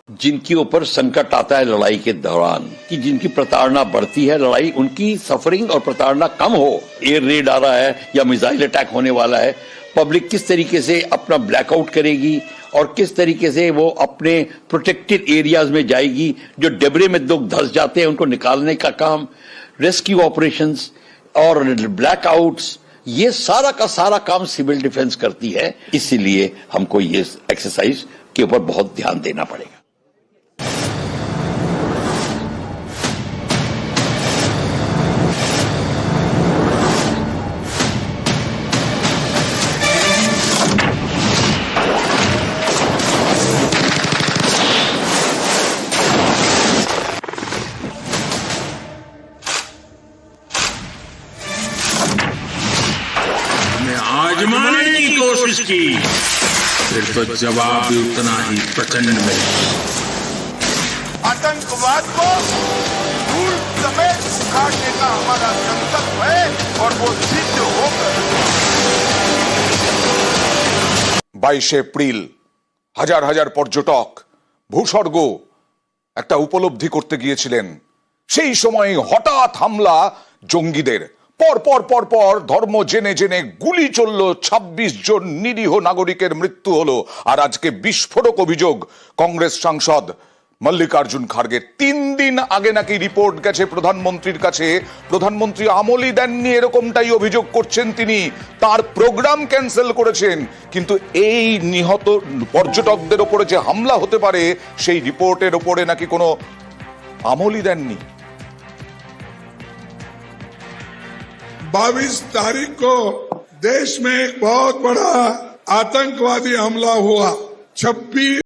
जिनके ऊपर संकट आता है लड़ाई के दौरान कि जिनकी प्रताड़ना बढ़ती है, लड़ाई उनकी सफरिंग और प्रताड़ना कम हो, एयर रेड आ रहा है या मिसाइल अटैक होने वाला है, पब्लिक किस तरीके से अपना ब्लैकआउट करेगी और किस तरीके से वो अपने प्रोटेक्टेड एरियाज में जाएगी, जो डेबरे में लोग धंस जाते हैं उनको निकालने का काम, रेस्क्यू ऑपरेशंस और ब्लैकआउट्स, ये सारा का सारा काम सिविल डिफेंस करती है। इसीलिए हमको ये एक्सरसाइज के ऊपर बहुत ध्यान देना पड़ेगा। आजमाने की कोशिश की, फिर तो जवाब भी उतना ही प्रचंड मिला। आतंकवाद को धूल समेत उखाड़ने का हमारा संकल्प है और वो सिद्ध होगा। 22 এপ্রিল হাজার হাজার পর্যটক ভূস্বর্গ একটা উপলব্ধি করতে গিয়েছিলেন। সেই সময় হঠাৎ হামলা জঙ্গিদের, পর ধর্ম জেনে জেনে গুলি চলল, 26 জন নিরীহ নাগরিকের মৃত্যু হলো। আর আজকে বিস্ফোরক অভিযোগ কংগ্রেস সাংসদ মল্লিকার্জুন খার্গে। 3 দিন আগে নাকি রিপোর্ট গেছে প্রধানমন্ত্রীর কাছে, প্রধানমন্ত্রী আমলই দেননি, এরকমটাই অভিযোগ করছেন তিনি। তার প্রোগ্রাম ক্যান্সেল করেছেন, কিন্তু এই নিহত পর্যটকদের ওপরে যে হামলা হতে পারে সেই রিপোর্টের ওপরে নাকি কোনো আমলই দেননি। 22 तारीख को देश में एक बहुत बड़ा आतंकवादी हमला हुआ। 26